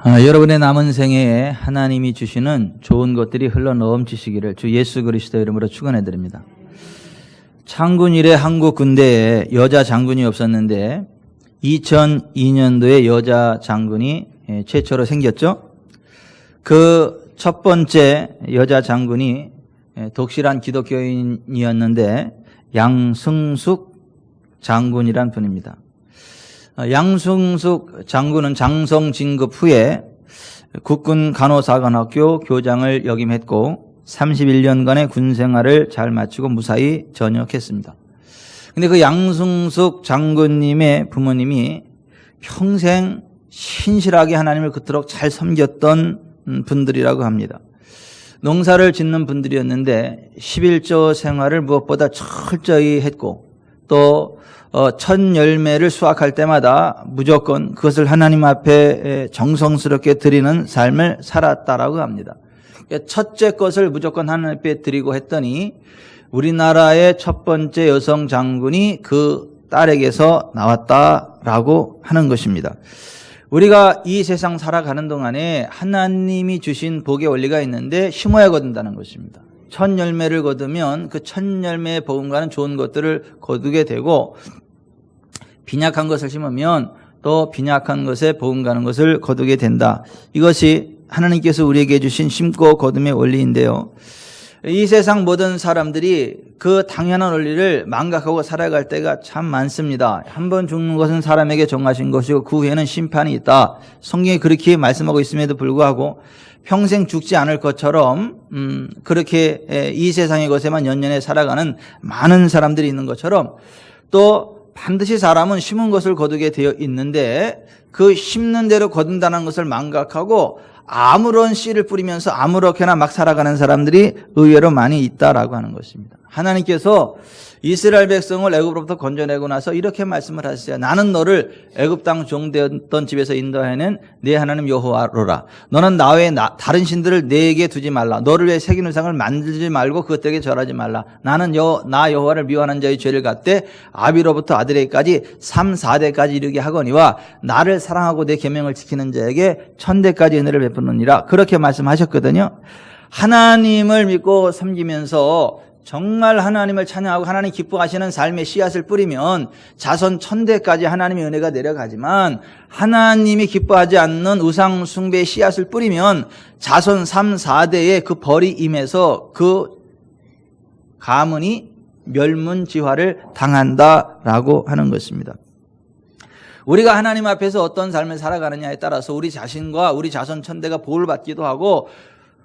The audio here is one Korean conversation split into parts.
여러분의 남은 생애에 하나님이 주시는 좋은 것들이 흘러 넘치시기를 주 예수 그리스도 이름으로 축원해 드립니다. 창군 이래 한국 군대에 여자 장군이 없었는데 2002년도에 여자 장군이 최초로 생겼죠. 그 첫 번째 여자 장군이 독실한 기독교인이었는데 양승숙 장군이란 분입니다. 양승숙 장군은 장성 진급 후에 국군 간호사관학교 교장을 역임했고 31년간의 군 생활을 잘 마치고 무사히 전역했습니다. 근데 그 양승숙 장군님의 부모님이 평생 신실하게 하나님을 그토록 잘 섬겼던 분들이라고 합니다. 농사를 짓는 분들이었는데 11조 생활을 무엇보다 철저히 했고 또 첫 열매를 수확할 때마다 무조건 그것을 하나님 앞에 정성스럽게 드리는 삶을 살았다라고 합니다. 첫째 것을 무조건 하나님 앞에 드리고 했더니 우리나라의 첫 번째 여성 장군이 그 딸에게서 나왔다라고 하는 것입니다. 우리가 이 세상 살아가는 동안에 하나님이 주신 복의 원리가 있는데 심어야 거둔다는 것입니다. 첫 열매를 거두면 그 첫 열매의 복음과는 좋은 것들을 거두게 되고 빈약한 것을 심으면 또 빈약한 것에 복음 가는 것을 거두게 된다. 이것이 하나님께서 우리에게 주신 심고 거둠의 원리인데요. 이 세상 모든 사람들이 그 당연한 원리를 망각하고 살아갈 때가 참 많습니다. 한 번 죽는 것은 사람에게 정하신 것이고 그 후에는 심판이 있다. 성경이 그렇게 말씀하고 있음에도 불구하고 평생 죽지 않을 것처럼 그렇게 이 세상의 것에만 연연해 살아가는 많은 사람들이 있는 것처럼 또 반드시 사람은 심은 것을 거두게 되어 있는데 그 심는 대로 거둔다는 것을 망각하고 아무런 씨를 뿌리면서 아무렇게나 막 살아가는 사람들이 의외로 많이 있다라고 하는 것입니다. 하나님께서 이스라엘 백성을 애굽으로부터 건져내고 나서 이렇게 말씀을 하셨어요. 나는 너를 애굽 땅 종되었던 집에서 인도하여낸 네 하나님 여호와로라. 너는 나 외에 다른 신들을 내게 두지 말라. 너를 위해 새긴 우상을 만들지 말고 그것들에게 절하지 말라. 나는 나 여호와를 미워하는 자의 죄를 갚되 아비로부터 아들에게까지 3, 4대까지 이르게 하거니와 나를 사랑하고 내 계명을 지키는 자에게 1000대까지 은혜를 베푸느니라. 그렇게 말씀하셨거든요. 하나님을 믿고 섬기면서 정말 하나님을 찬양하고 하나님 기뻐하시는 삶의 씨앗을 뿌리면 자손 1000대까지 하나님의 은혜가 내려가지만 하나님이 기뻐하지 않는 우상 숭배의 씨앗을 뿌리면 자손 3, 4대에 그 벌이 임해서 그 가문이 멸문지화를 당한다라고 하는 것입니다. 우리가 하나님 앞에서 어떤 삶을 살아가느냐에 따라서 우리 자신과 우리 자손 1000대가 복을 받기도 하고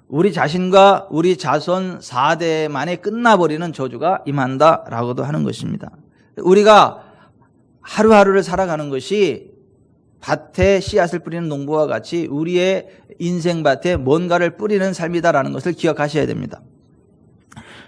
우리 자신과 우리 자손 4대만에 끝나버리는 저주가 임한다라고도 하는 것입니다. 우리가 하루하루를 살아가는 것이 밭에 씨앗을 뿌리는 농부와 같이 우리의 인생밭에 뭔가를 뿌리는 삶이다라는 것을 기억하셔야 됩니다.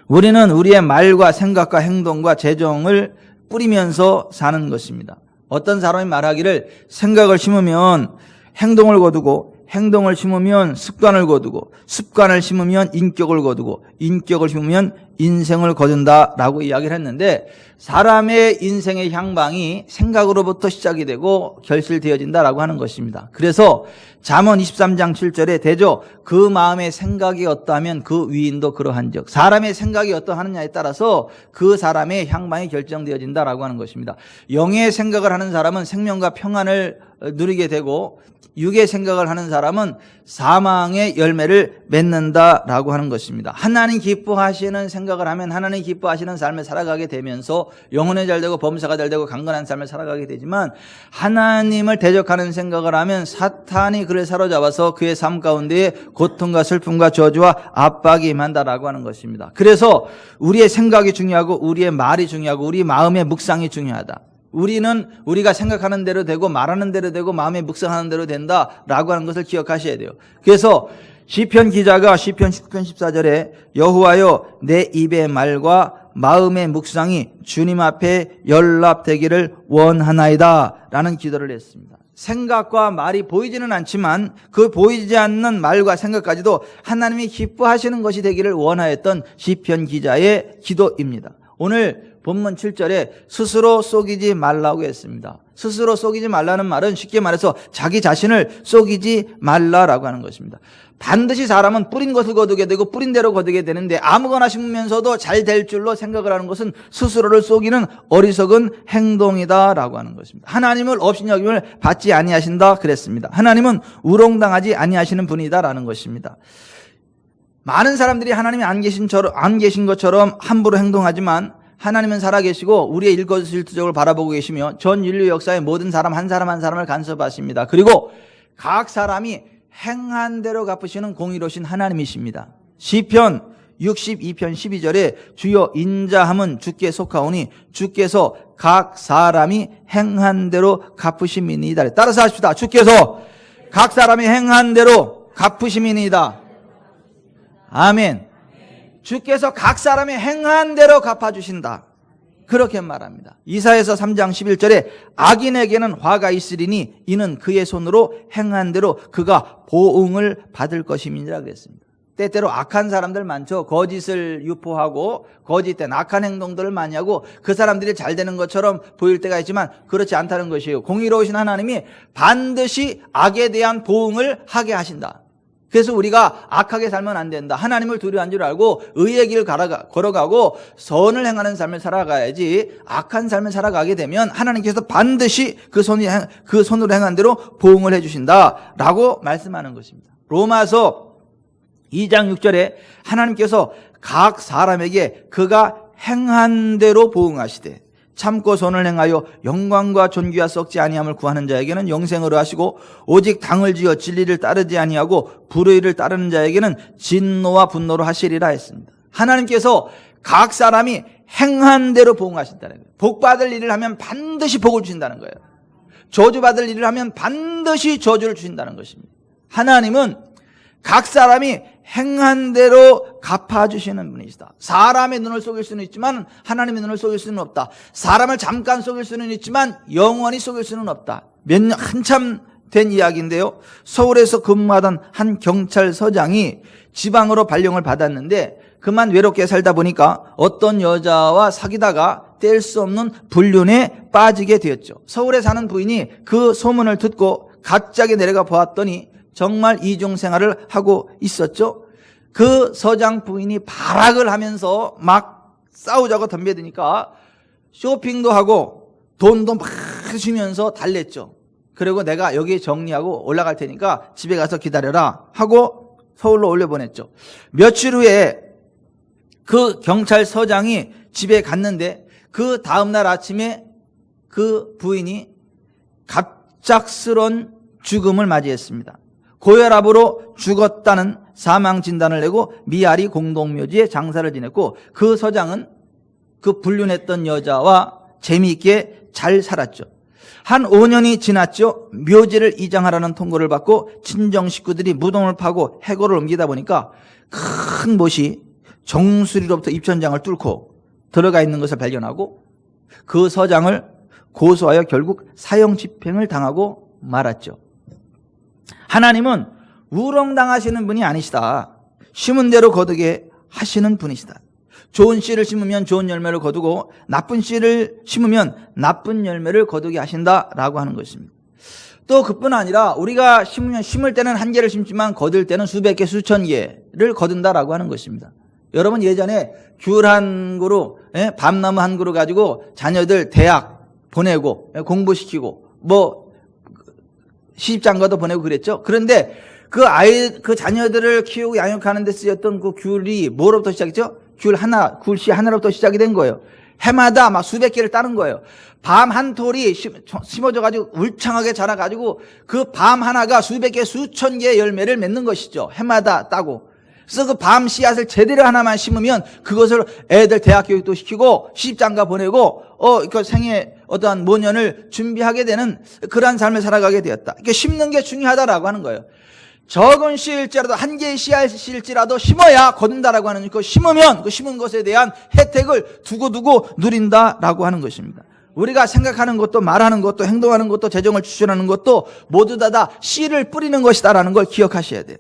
우리는 우리의 말과 생각과 행동과 재정을 뿌리면서 사는 것입니다. 어떤 사람이 말하기를 생각을 심으면 행동을 거두고 행동을 심으면 습관을 거두고 습관을 심으면 인격을 거두고 인격을 심으면 인생을 거둔다라고 이야기를 했는데 사람의 인생의 향방이 생각으로부터 시작이 되고 결실되어진다라고 하는 것입니다. 그래서 잠언 23장 7절에 대저 그 마음의 생각이 어떠하면 그 위인도 그러한즉 사람의 생각이 어떠하느냐에 따라서 그 사람의 향방이 결정되어진다라고 하는 것입니다. 영의 생각을 하는 사람은 생명과 평안을 누리게 되고 육의 생각을 하는 사람은 사망의 열매를 맺는다라고 하는 것입니다. 하나님 기뻐하시는 생각을 하면 하나님 기뻐하시는 삶을 살아가게 되면서 영혼이 잘되고 범사가 잘되고 강건한 삶을 살아가게 되지만 하나님을 대적하는 생각을 하면 사탄이 그를 사로잡아서 그의 삶 가운데에 고통과 슬픔과 저주와 압박이 임한다라고 하는 것입니다. 그래서 우리의 생각이 중요하고 우리의 말이 중요하고 우리 마음의 묵상이 중요하다. 우리는 우리가 생각하는 대로 되고 말하는 대로 되고 마음에 묵상하는 대로 된다라고 하는 것을 기억하셔야 돼요. 그래서 시편 기자가 시편 10편 14절에 여호와여 내 입의 말과 마음의 묵상이 주님 앞에 연락되기를 원하나이다 라는 기도를 했습니다. 생각과 말이 보이지는 않지만 그 보이지 않는 말과 생각까지도 하나님이 기뻐하시는 것이 되기를 원하였던 시편 기자의 기도입니다. 오늘 본문 7절에 스스로 속이지 말라고 했습니다. 스스로 속이지 말라는 말은 쉽게 말해서 자기 자신을 속이지 말라라고 하는 것입니다. 반드시 사람은 뿌린 것을 거두게 되고 뿌린 대로 거두게 되는데 아무거나 심으면서도 잘 될 줄로 생각을 하는 것은 스스로를 속이는 어리석은 행동이다라고 하는 것입니다. 하나님을 업신여김을 받지 아니하신다 그랬습니다. 하나님은 우롱당하지 아니하시는 분이다라는 것입니다. 많은 사람들이 하나님이 안 계신 것처럼 함부로 행동하지만 하나님은 살아계시고 우리의 일거수일투족을 바라보고 계시며 전 인류 역사의 모든 사람 한 사람을 간섭하십니다. 그리고 각 사람이 행한 대로 갚으시는 공의로우신 하나님이십니다. 시편 62편 12절에 주여 인자함은 주께 속하오니 주께서 각 사람이 행한 대로 갚으심이니이다. 따라서 하십시다. 주께서 각 사람이 행한 대로 갚으심이니이다. 아멘. 주께서 각 사람이 행한 대로 갚아주신다. 그렇게 말합니다. 이사야서 3장 11절에 악인에게는 화가 있으리니 이는 그의 손으로 행한 대로 그가 보응을 받을 것임이니라 그랬습니다. 때때로 악한 사람들 많죠. 거짓을 유포하고 거짓된 악한 행동들을 많이 하고 그 사람들이 잘 되는 것처럼 보일 때가 있지만 그렇지 않다는 것이에요. 공의로우신 하나님이 반드시 악에 대한 보응을 하게 하신다. 그래서 우리가 악하게 살면 안 된다. 하나님을 두려워한 줄 알고 의의 길을 걸어가고 선을 행하는 삶을 살아가야지 악한 삶을 살아가게 되면 하나님께서 반드시 그 손으로 행한 대로 보응을 해주신다라고 말씀하는 것입니다. 로마서 2장 6절에 하나님께서 각 사람에게 그가 행한 대로 보응하시되 참고 선을 행하여 영광과 존귀와 썩지 아니함을 구하는 자에게는 영생으로 하시고 오직 당을 지어 진리를 따르지 아니하고 불의를 따르는 자에게는 진노와 분노로 하시리라 했습니다. 하나님께서 각 사람이 행한 대로 보응하신다는 거예요. 복받을 일을 하면 반드시 복을 주신다는 거예요. 저주받을 일을 하면 반드시 저주를 주신다는 것입니다. 하나님은 각 사람이 행한 대로 갚아주시는 분이시다. 사람의 눈을 속일 수는 있지만 하나님의 눈을 속일 수는 없다. 사람을 잠깐 속일 수는 있지만 영원히 속일 수는 없다. 한참 된 이야기인데요. 서울에서 근무하던 한 경찰서장이 지방으로 발령을 받았는데 그만 외롭게 살다 보니까 어떤 여자와 사귀다가 뗄 수 없는 불륜에 빠지게 되었죠. 서울에 사는 부인이 그 소문을 듣고 갑자기 내려가 보았더니 정말 이중생활을 하고 있었죠. 그 서장 부인이 발악을 하면서 막 싸우자고 덤벼드니까 쇼핑도 하고 돈도 막 주면서 달랬죠. 그리고 내가 여기 정리하고 올라갈 테니까 집에 가서 기다려라 하고 서울로 올려보냈죠. 며칠 후에 그 경찰서장이 집에 갔는데 그 다음날 아침에 그 부인이 갑작스런 죽음을 맞이했습니다. 고혈압으로 죽었다는 사망 진단을 내고 미아리 공동묘지에 장사를 지냈고 그 서장은 그 불륜했던 여자와 재미있게 잘 살았죠. 한 5년이 지났죠. 묘지를 이장하라는 통보를 받고 친정 식구들이 무덤을 파고 해골을 옮기다 보니까 큰 못이 정수리로부터 입천장을 뚫고 들어가 있는 것을 발견하고 그 서장을 고소하여 결국 사형 집행을 당하고 말았죠. 하나님은 우롱당하시는 분이 아니시다. 심은 대로 거두게 하시는 분이시다. 좋은 씨를 심으면 좋은 열매를 거두고 나쁜 씨를 심으면 나쁜 열매를 거두게 하신다라고 하는 것입니다. 또 그뿐 아니라 우리가 심을 때는 한 개를 심지만 거둘 때는 수백 개 수천 개를 거둔다라고 하는 것입니다. 여러분 예전에 귤 한 그루, 밤나무 한 그루 가지고 자녀들 대학 보내고 공부시키고 뭐 시집장가도 보내고 그랬죠. 그런데 그 자녀들을 키우고 양육하는 데 쓰였던 그 귤이 뭐로부터 시작했죠? 귤씨 하나로부터 시작이 된 거예요. 해마다 막 수백 개를 따는 거예요. 밤 한 톨이 심어져가지고 울창하게 자라가지고 그 밤 하나가 수백 개, 수천 개의 열매를 맺는 것이죠. 해마다 따고. 그래서 그 밤 씨앗을 제대로 하나만 심으면 그것을 애들 대학 교육도 시키고 시집장가 보내고 그 생애 어떠한 모년을 준비하게 되는 그러한 삶을 살아가게 되었다. 이렇게 심는 게 중요하다라고 하는 거예요. 적은 씨일지라도 한 개의 씨앗일지라도 심어야 거둔다라고 하는 그 심으면 그 심은 것에 대한 혜택을 두고두고 누린다라고 하는 것입니다. 우리가 생각하는 것도 말하는 것도 행동하는 것도 재정을 추진하는 것도 모두 다 씨를 뿌리는 것이다라는 걸 기억하셔야 돼요.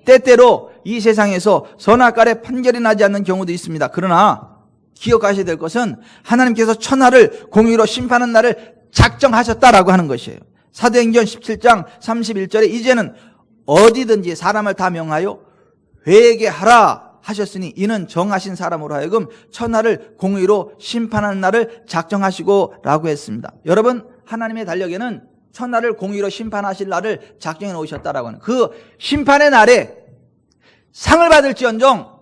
때때로 이 세상에서 선악간에 판결이 나지 않는 경우도 있습니다. 그러나 기억하셔야 될 것은 하나님께서 천하를 공의로 심판하는 날을 작정하셨다라고 하는 것이에요. 사도행전 17장 31절에 이제는 어디든지 사람을 다 명하여 회개하라 하셨으니 이는 정하신 사람으로 하여금 천하를 공의로 심판하는 날을 작정하시고 라고 했습니다. 여러분, 하나님의 달력에는 천하를 공의로 심판하실 날을 작정해 놓으셨다라고 하는 그 심판의 날에 상을 받을지언정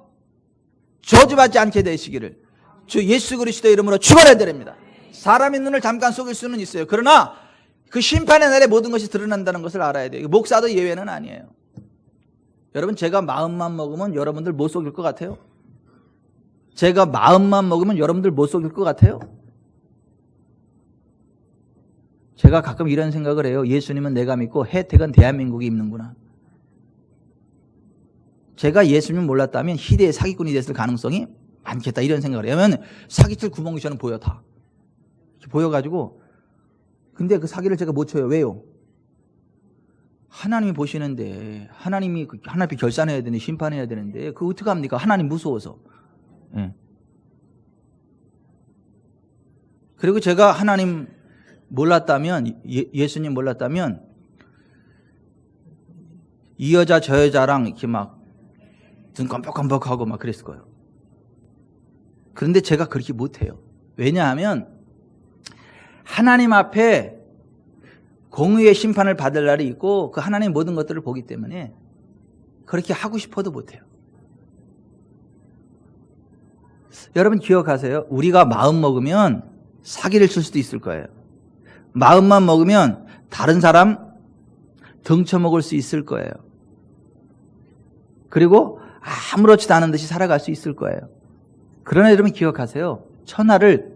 저주받지 않게 되시기를 주 예수 그리스도의 이름으로 축원해드립니다. 사람의 눈을 잠깐 속일 수는 있어요. 그러나 그 심판의 날에 모든 것이 드러난다는 것을 알아야 돼요. 목사도 예외는 아니에요. 여러분, 제가 마음만 먹으면 여러분들 못 속일 것 같아요? 제가 마음만 먹으면 여러분들 못 속일 것 같아요? 제가 가끔 이런 생각을 해요. 예수님은 내가 믿고 혜택은 대한민국이 입는구나. 제가 예수님 몰랐다면 희대의 사기꾼이 됐을 가능성이 많겠다, 이런 생각을 해요. 왜냐하면 사기칠 구멍이 저는 보여, 다 보여가지고. 근데 그 사기를 제가 못 쳐요. 왜요? 하나님이 보시는데, 하나님 앞에 결산해야 되는데, 심판해야 되는데, 그거 어떡합니까? 하나님 무서워서. 예. 그리고 제가 하나님 몰랐다면, 예수님 몰랐다면, 이 여자 저 여자랑 이렇게 막 눈 껌뻑껌뻑하고 막 그랬을 거예요. 그런데 제가 그렇게 못해요. 왜냐하면 하나님 앞에 공의의 심판을 받을 날이 있고 그 하나님 모든 것들을 보기 때문에 그렇게 하고 싶어도 못해요. 여러분 기억하세요. 우리가 마음 먹으면 사기를 칠 수도 있을 거예요. 마음만 먹으면 다른 사람 등쳐먹을 수 있을 거예요. 그리고 아무렇지도 않은 듯이 살아갈 수 있을 거예요. 그러나 여러분 기억하세요. 천하를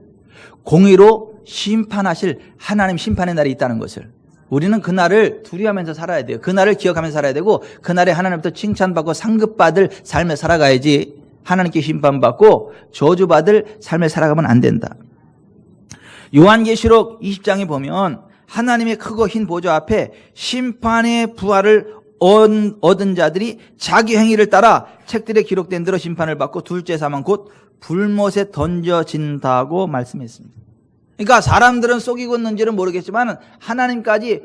공의로 심판하실 하나님 심판의 날이 있다는 것을. 우리는 그날을 두려워하면서 살아야 돼요. 그날을 기억하면서 살아야 되고 그날에 하나님부터 칭찬받고 상급받을 삶을 살아가야지 하나님께 심판받고 저주받을 삶을 살아가면 안 된다. 요한계시록 20장에 보면 하나님의 크고 흰 보좌 앞에 심판의 부활을 얻은 자들이 자기 행위를 따라 책들에 기록된 대로 심판을 받고 둘째 사망 곧 불못에 던져진다고 말씀했습니다. 그러니까 사람들은 속이고 있는지는 모르겠지만 하나님까지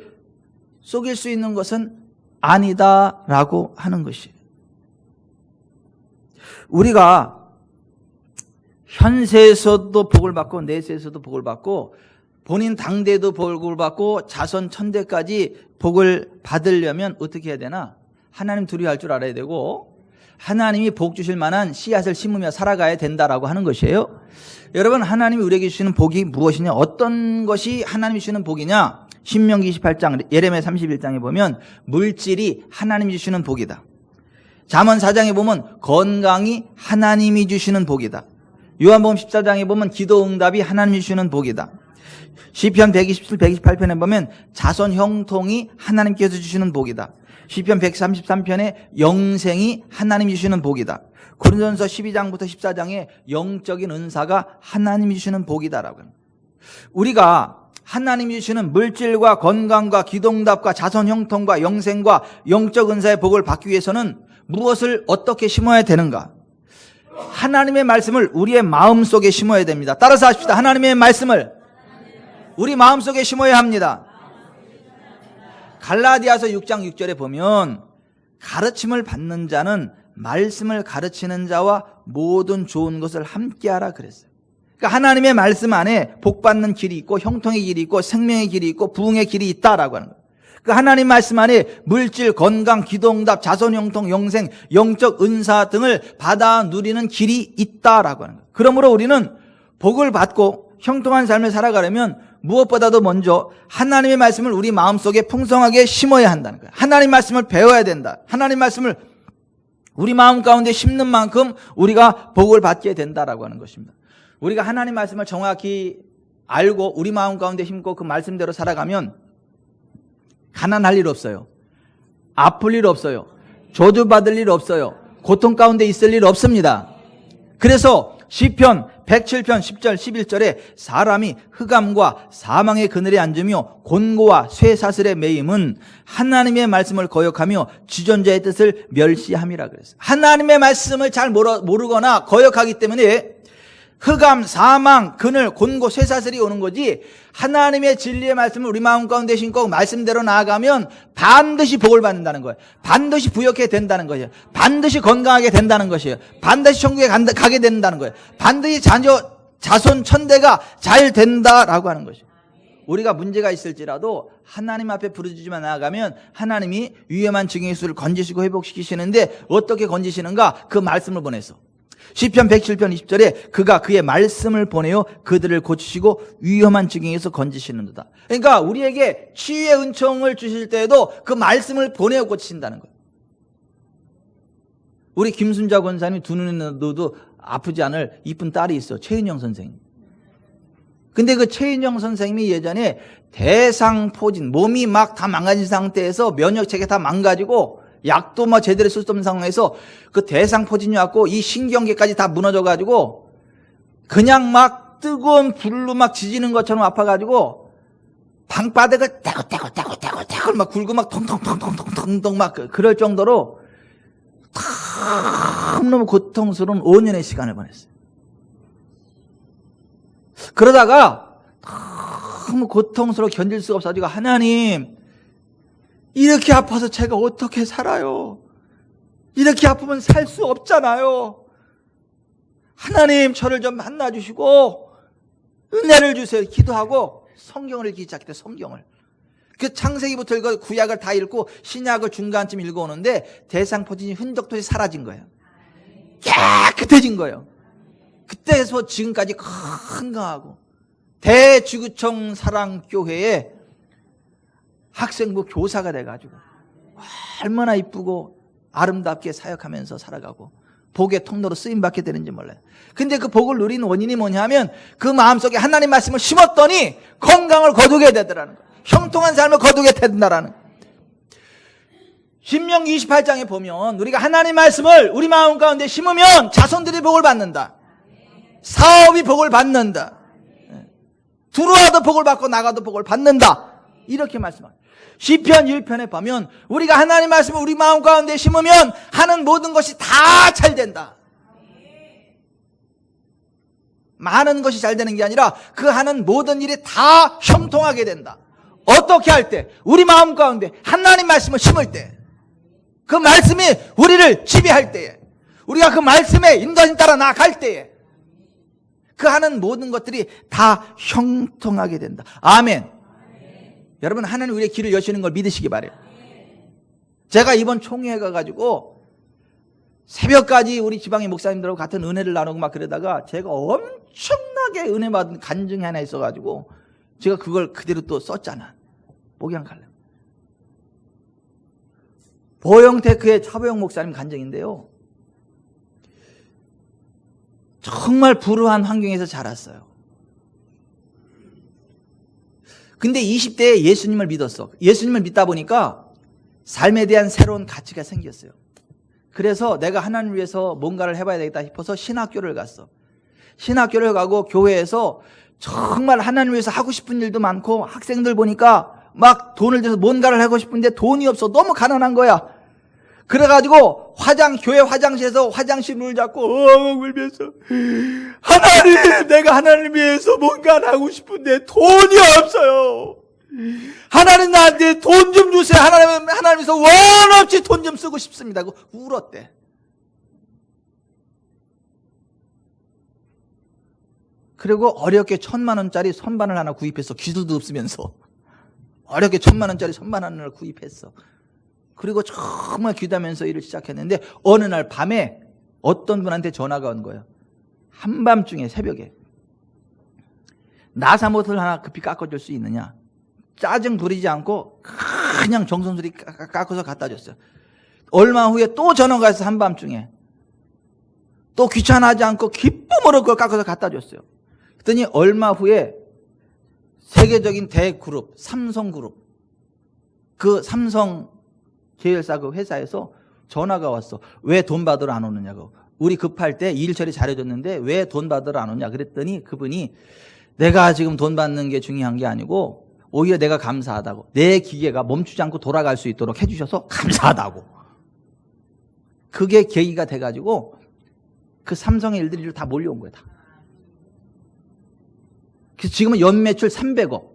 속일 수 있는 것은 아니다라고 하는 것이에요. 우리가 현세에서도 복을 받고 내세에서도 복을 받고 본인 당대도 복을 받고 자손 천대까지 복을 받으려면 어떻게 해야 되나? 하나님 두려워할 줄 알아야 되고 하나님이 복 주실 만한 씨앗을 심으며 살아가야 된다라고 하는 것이에요. 여러분, 하나님이 우리에게 주시는 복이 무엇이냐? 어떤 것이 하나님이 주시는 복이냐? 신명기 28장, 예레미야 31장에 보면 물질이 하나님이 주시는 복이다. 잠언 4장에 보면 건강이 하나님이 주시는 복이다. 요한복음 14장에 보면 기도 응답이 하나님이 주시는 복이다. 시편 127, 128편에 보면 자손 형통이 하나님께서 주시는 복이다. 시편 133편에 영생이 하나님이 주시는 복이다. 고린도전서 12장부터 14장에 영적인 은사가 하나님이 주시는 복이다라고 합니다. 우리가 하나님이 주시는 물질과 건강과 기도응답과 자손 형통과 영생과 영적 은사의 복을 받기 위해서는 무엇을 어떻게 심어야 되는가? 하나님의 말씀을 우리의 마음속에 심어야 됩니다. 따라서 하십시다. 하나님의 말씀을 우리 마음속에 심어야 합니다. 갈라디아서 6장 6절에 보면 가르침을 받는 자는 말씀을 가르치는 자와 모든 좋은 것을 함께하라 그랬어요. 그러니까 하나님의 말씀 안에 복받는 길이 있고 형통의 길이 있고 생명의 길이 있고 부흥의 길이 있다라고 하는 거예요. 그 하나님 말씀 안에 물질, 건강, 기도응답, 자손 형통, 영생, 영적 은사 등을 받아 누리는 길이 있다라고 하는 거예요. 그러므로 우리는 복을 받고 형통한 삶을 살아가려면 무엇보다도 먼저 하나님의 말씀을 우리 마음속에 풍성하게 심어야 한다는 거예요. 하나님 말씀을 배워야 된다. 하나님 말씀을 우리 마음 가운데 심는 만큼 우리가 복을 받게 된다라고 하는 것입니다. 우리가 하나님 말씀을 정확히 알고 우리 마음 가운데 심고 그 말씀대로 살아가면 가난할 일 없어요. 아플 일 없어요. 저주받을 일 없어요. 고통 가운데 있을 일 없습니다. 그래서 시편 107편 10절 11절에 사람이 흑암과 사망의 그늘에 앉으며 곤고와 쇠사슬에 매임은 하나님의 말씀을 거역하며 지존자의 뜻을 멸시함이라 그랬어요. 하나님의 말씀을 잘 모르거나 거역하기 때문에 흑암, 사망, 그늘, 곤고, 쇠사슬이 오는 거지, 하나님의 진리의 말씀을 우리 마음 가운데 신고 말씀대로 나아가면 반드시 복을 받는다는 거예요. 반드시 부욕해 된다는 거예요. 반드시 건강하게 된다는 것이에요. 반드시 천국에 가게 된다는 거예요. 반드시 자손 천대가 잘 된다라고 하는 것이에요. 우리가 문제가 있을지라도 하나님 앞에 부르짖으며 나아가면 하나님이 위험한 증의 수를 건지시고 회복시키시는데, 어떻게 건지시는가? 그 말씀을 보내서. 시편 107편 20절에 그가 그의 말씀을 보내어 그들을 고치시고 위험한 증에서 건지시는도다. 그러니까 우리에게 치유의 은총을 주실 때에도 그 말씀을 보내어 고치신다는 거예요. 우리 김순자 권사님 두 눈에도 아프지 않을 이쁜 딸이 있어. 최인영 선생님. 근데 그 최인영 선생님이 예전에 대상포진, 몸이 막 다 망가진 상태에서 면역체계 다 망가지고 약도 뭐 제대로 쓸 수 없는 상황에서 그 대상포진이 왔고 이 신경계까지 다 무너져가지고 그냥 막 뜨거운 불로 막 지지는 것처럼 아파가지고 방바닥을 떼고 막 굴고 막 통통통통통통 막 그럴 정도로 너무 고통스러운 5년의 시간을 보냈어요. 그러다가 너무 고통스러워 견딜 수가 없어가지고, 하나님, 이렇게 아파서 제가 어떻게 살아요? 이렇게 아프면 살 수 없잖아요. 하나님, 저를 좀 만나주시고 은혜를 주세요. 기도하고 성경을 읽기 시작했대. 성경을. 그 창세기부터 읽어 구약을 다 읽고 신약을 중간쯤 읽어오는데 대상포진이 흔적도 없이 사라진 거예요. 깨끗해진 거예요. 그때에서 지금까지 건강하고 대지구청 사랑교회에 학생부 교사가 돼가지고 얼마나 이쁘고 아름답게 사역하면서 살아가고 복의 통로로 쓰임받게 되는지 몰라요. 근데 그 복을 누리는 원인이 뭐냐면 그 마음속에 하나님 말씀을 심었더니 건강을 거두게 되더라는 거예요. 형통한 삶을 거두게 된다라는 거예요. 신명기 28장에 보면 우리가 하나님 말씀을 우리 마음 가운데 심으면 자손들이 복을 받는다. 사업이 복을 받는다. 들어와도 복을 받고 나가도 복을 받는다. 이렇게 말씀합니다. 시편 1편에 보면 우리가 하나님 말씀을 우리 마음 가운데 심으면 하는 모든 것이 다 잘 된다. 많은 것이 잘 되는 게 아니라 그 하는 모든 일이 다 형통하게 된다. 어떻게 할 때? 우리 마음 가운데 하나님 말씀을 심을 때, 그 말씀이 우리를 지배할 때에, 우리가 그 말씀의 인도하심 따라 나아갈 때에 그 하는 모든 것들이 다 형통하게 된다. 아멘. 여러분, 하나님 우리의 길을 여시는 걸 믿으시기 바래요. 제가 이번 총회에 가가지고 새벽까지 우리 지방의 목사님들하고 같은 은혜를 나누고 막 그러다가 제가 엄청나게 은혜 받은 간증이 하나 있어가지고 제가 그걸 그대로 또 썼잖아. 목양칼럼. 보영테크의 차보영 목사님 간증인데요. 정말 불우한 환경에서 자랐어요. 근데 20대에 예수님을 믿었어. 예수님을 믿다 보니까 삶에 대한 새로운 가치가 생겼어요. 그래서 내가 하나님을 위해서 뭔가를 해봐야 되겠다 싶어서 신학교를 갔어. 신학교를 가고 교회에서 정말 하나님을 위해서 하고 싶은 일도 많고 학생들 보니까 막 돈을 들여서 뭔가를 하고 싶은데 돈이 없어. 너무 가난한 거야. 그래가지고 교회 화장실에서 화장실 문을 잡고 울면서, 하나님, 내가 하나님 위해서 뭔가를 하고 싶은데 돈이 없어요. 하나님, 나한테 돈 좀 주세요. 하나님께서 원 없이 돈 좀 쓰고 싶습니다. 고 울었대. 그리고 어렵게 1,000만 원짜리 선반을 하나 구입했어. 기술도 없으면서 어렵게 1,000만 원짜리 선반 하나를 구입했어. 그리고 정말 기도하면서 일을 시작했는데 어느 날 밤에 어떤 분한테 전화가 온 거예요. 한밤중에 새벽에. 나사못을 하나 급히 깎아줄 수 있느냐. 짜증 부리지 않고 그냥 정성스레 깎아서 갖다 줬어요. 얼마 후에 또 전화가 와서 한밤중에 또 귀찮아하지 않고 기쁨으로 그걸 깎아서 갖다 줬어요. 그랬더니 얼마 후에 세계적인 대그룹 삼성그룹, 그 삼성 계열사 그 회사에서 전화가 왔어. 왜 돈 받으러 안 오느냐고. 우리 급할 때 일 처리 잘해줬는데 왜 돈 받으러 안 오냐. 그랬더니 그분이 내가 지금 돈 받는 게 중요한 게 아니고 오히려 내가 감사하다고. 내 기계가 멈추지 않고 돌아갈 수 있도록 해주셔서 감사하다고. 그게 계기가 돼가지고 그 삼성의 일들이 다 몰려온 거야. 다. 그래서 지금은 연매출 300억.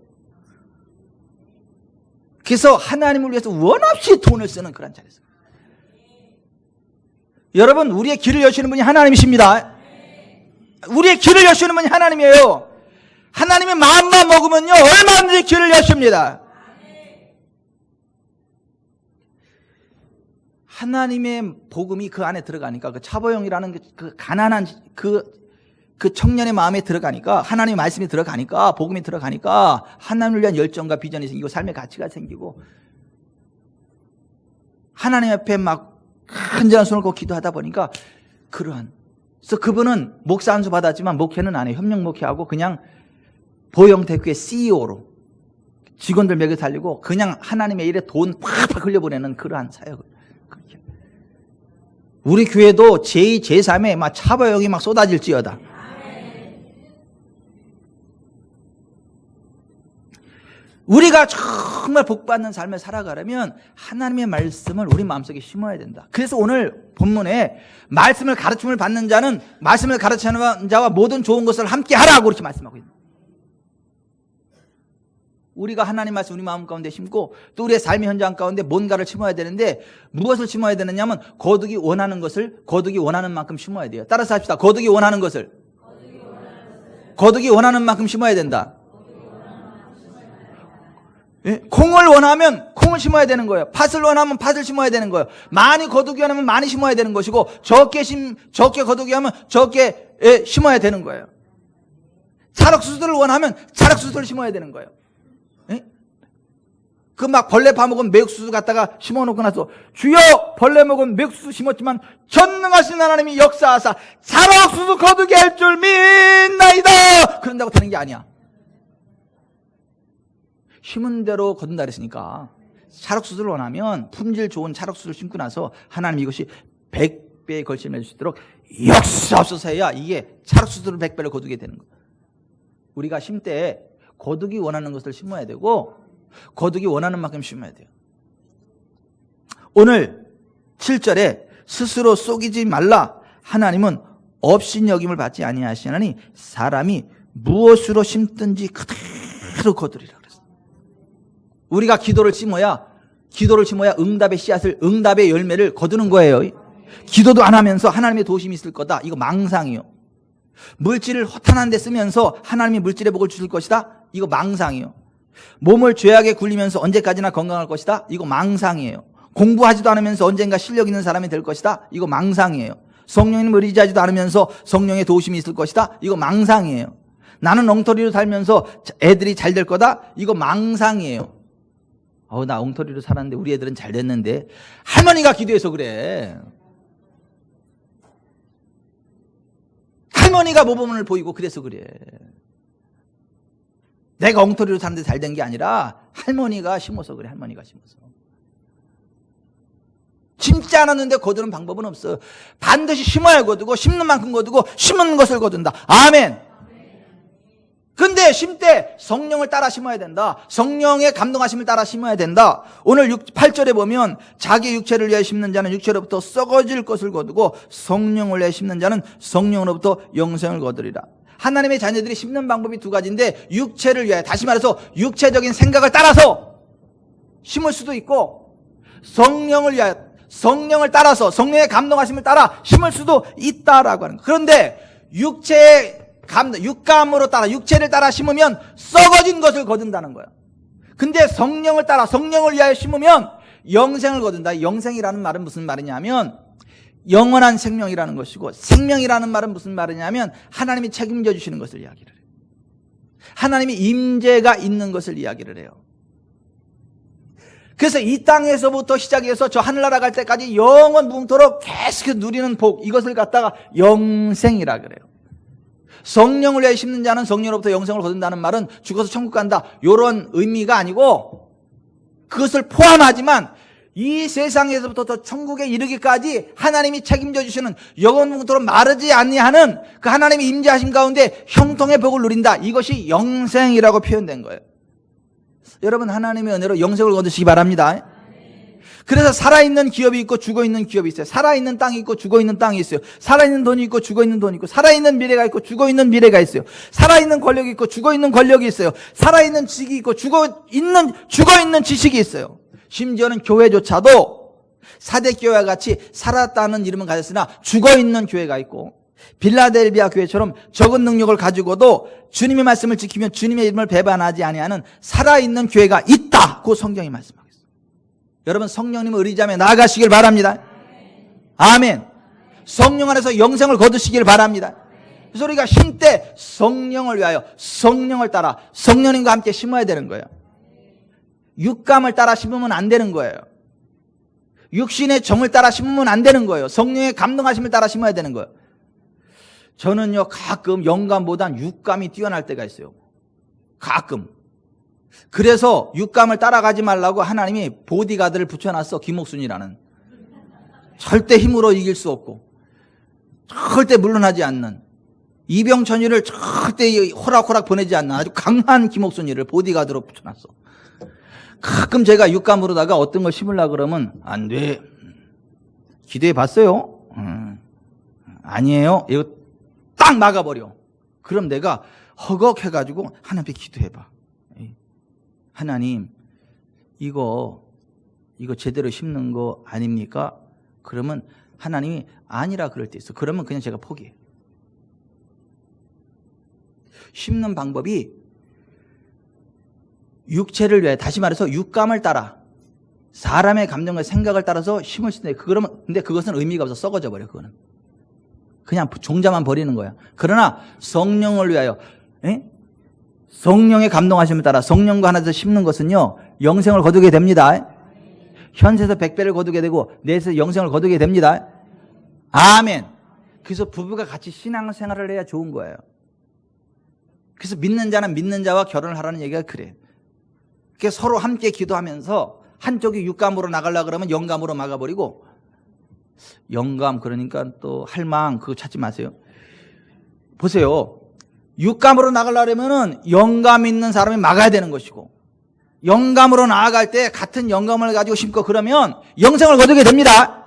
그래서 하나님을 위해서 원 없이 돈을 쓰는 그런 자리에서. 여러분, 우리의 길을 여시는 분이 하나님이십니다. 우리의 길을 여시는 분이 하나님이에요. 하나님의 마음만 먹으면요, 얼마든지 길을 여십니다. 하나님의 복음이 그 안에 들어가니까, 그 차보영이라는 그 가난한 그 청년의 마음에 들어가니까, 하나님의 말씀이 들어가니까, 복음이 들어가니까 하나님을 위한 열정과 비전이 생기고 삶의 가치가 생기고, 하나님 앞에 막 간절한 손을 꼭 기도하다 보니까 그래서 그분은 목사 안수 받았지만 목회는 안 해요. 협력 목회하고 그냥 보영대교회 CEO로 직원들 먹여 살리고 그냥 하나님의 일에 돈 팍팍 흘려보내는 그러한 사역을. 우리 교회도 제2, 제3에 막 차보영이 막 쏟아질지어다. 우리가 정말 복받는 삶을 살아가려면 하나님의 말씀을 우리 마음속에 심어야 된다. 그래서 오늘 본문에 말씀을 가르침을 받는 자는 말씀을 가르치는 자와 모든 좋은 것을 함께 하라고 이렇게 말씀하고 있습니다. 우리가 하나님 말씀 우리 마음 가운데 심고 또 우리의 삶의 현장 가운데 뭔가를 심어야 되는데 무엇을 심어야 되느냐면 거두기 원하는 것을 거두기 원하는 만큼 심어야 돼요. 따라서 합시다. 거두기 원하는 것을 거두기 원하는 만큼 심어야 된다. 예? 콩을 원하면 콩을 심어야 되는 거예요. 팥을 원하면 팥을 심어야 되는 거예요. 많이 거두기 원하면 많이 심어야 되는 것이고 적게 거두기 하면 적게 심어야 되는 거예요. 자락수수를 원하면 자락수수를 심어야 되는 거예요. 예? 그 막 벌레 파먹은 매국수수 갖다가 심어놓고 나서 주여 벌레 먹은 매국수수 심었지만 전능하신 하나님이 역사하사 자락수수 거두게 할 줄 믿나이다. 그런다고 되는 게 아니야. 심은 대로 거둔다 그랬으니까 찰옥수수를 원하면 품질 좋은 찰옥수수를 심고 나서 하나님 이것이 100배의 걸침을 낼 수 있도록 역사하소서 해야 이게 찰옥수수를 100배를 거두게 되는 거예요. 우리가 심 때 거두기 원하는 것을 심어야 되고 거두기 원하는 만큼 심어야 돼요. 오늘 7절에 스스로 속이지 말라. 하나님은 업신여김을 받지 아니하시나니 사람이 무엇으로 심든지 그대로 거두리라. 우리가 기도를 심어야 응답의 씨앗을, 응답의 열매를 거두는 거예요. 기도도 안 하면서 하나님의 도심이 있을 거다. 이거 망상이요. 물질을 허탄한 데 쓰면서 하나님이 물질의 복을 주실 것이다. 이거 망상이요. 몸을 죄악에 굴리면서 언제까지나 건강할 것이다. 이거 망상이에요. 공부하지도 않으면서 언젠가 실력 있는 사람이 될 것이다. 이거 망상이에요. 성령님을 의지하지도 않으면서 성령의 도심이 있을 것이다. 이거 망상이에요. 나는 엉터리로 살면서 애들이 잘 될 거다. 이거 망상이에요. 나 엉터리로 살았는데 우리 애들은 잘 됐는데 할머니가 기도해서 그래. 할머니가 모범을 보이고 그래서 그래. 내가 엉터리로 사는데 잘 된 게 아니라 할머니가 심어서 그래. 할머니가 심어서. 심지 않았는데 거두는 방법은 없어. 반드시 심어야 거두고 심는 만큼 거두고 심은 것을 거둔다. 아멘. 근데 심 때 성령을 따라 심어야 된다. 성령의 감동하심을 따라 심어야 된다. 오늘 8절에 보면 자기 육체를 위하여 심는 자는 육체로부터 썩어질 것을 거두고 성령을 위하여 심는 자는 성령으로부터 영생을 거두리라. 하나님의 자녀들이 심는 방법이 두 가지인데 육체를 위하여, 다시 말해서 육체적인 생각을 따라서 심을 수도 있고 성령을 위하여, 성령을 따라서 성령의 감동하심을 따라 심을 수도 있다라고 하는 거예요. 그런데 육감으로 따라, 육체를 따라 심으면 썩어진 것을 거둔다는 거예요. 근데 성령을 따라, 성령을 위하여 심으면 영생을 거둔다. 영생이라는 말은 무슨 말이냐면 영원한 생명이라는 것이고, 생명이라는 말은 무슨 말이냐면 하나님이 책임져 주시는 것을 이야기를 해요. 하나님이 임재가 있는 것을 이야기를 해요. 그래서 이 땅에서부터 시작해서 저 하늘나라 갈 때까지 영원 무궁토록 계속 누리는 복, 이것을 갖다가 영생이라 그래요. 성령을 위해 심는 자는 성령으로부터 영생을 거둔다는 말은 죽어서 천국 간다, 이런 의미가 아니고 그것을 포함하지만 이 세상에서부터 더 천국에 이르기까지 하나님이 책임져 주시는 영원무궁토록 마르지 아니하는 그 하나님의 임재하심 가운데 형통의 복을 누린다. 이것이 영생이라고 표현된 거예요. 여러분, 하나님의 은혜로 영생을 거두시기 바랍니다. 그래서 살아있는 기업이 있고 죽어있는 기업이 있어요. 살아있는 땅이 있고 죽어있는 땅이 있어요. 살아있는 돈이 있고 죽어있는 돈이 있고, 살아있는 미래가 있고 죽어있는 미래가 있어요. 살아있는 권력이 있고 죽어있는 권력이 있어요. 살아있는 지식이 있고 죽어있는 지식이 있어요. 심지어는 교회조차도 사대교회와 같이 살았다는 이름은 가졌으나 죽어있는 교회가 있고, 빌라델비아 교회처럼 적은 능력을 가지고도 주님의 말씀을 지키며 주님의 이름을 배반하지 아니하는 살아있는 교회가 있다고 성경이 말씀하겠습니다. 여러분, 성령님을 의지하며 나아가시길 바랍니다. 아멘. 성령 안에서 영생을 거두시길 바랍니다. 그래서 우리가 쉼 때 성령을 위하여 성령을 따라 성령님과 함께 심어야 되는 거예요. 육감을 따라 심으면 안 되는 거예요. 육신의 정을 따라 심으면 안 되는 거예요. 성령의 감동하심을 따라 심어야 되는 거예요. 저는요, 가끔 영감보단 육감이 뛰어날 때가 있어요. 가끔. 그래서 육감을 따라가지 말라고 하나님이 보디가드를 붙여놨어. 김옥순이라는. 절대 힘으로 이길 수 없고 절대 물러나지 않는, 이병천이를 절대 호락호락 보내지 않는 아주 강한 김옥순이를 보디가드로 붙여놨어. 가끔 제가 육감으로다가 어떤 걸 심으려고 그러면 안 돼. 기도해 봤어요? 아니에요. 이거 딱 막아버려. 그럼 내가 허걱해가지고 하나님께 기도해봐. 하나님, 이거 제대로 심는 거 아닙니까? 그러면 하나님이 아니라 그럴 때 있어. 그러면 그냥 제가 포기해요. 심는 방법이 육체를 위해, 다시 말해서 육감을 따라, 사람의 감정과 생각을 따라서 심을 수 있는데, 근데 그것은 의미가 없어. 썩어져 버려. 그거는 그냥 종자만 버리는 거야. 그러나 성령을 위하여, 성령의 감동하심을 따라 성령과 하나에서 심는 것은요, 영생을 거두게 됩니다. 현세에서 100배를 거두게 되고 내에서 영생을 거두게 됩니다. 아멘. 그래서 부부가 같이 신앙생활을 해야 좋은 거예요. 그래서 믿는 자는 믿는 자와 결혼을 하라는 얘기가 그래. 그래서 서로 함께 기도하면서 한쪽이 육감으로 나가려고 그러면 영감으로 막아버리고, 영감 그러니까 또 할망 그거 찾지 마세요. 보세요. 육감으로 나가려면은 영감 있는 사람이 막아야 되는 것이고, 영감으로 나아갈 때 같은 영감을 가지고 심고 그러면 영생을 거두게 됩니다.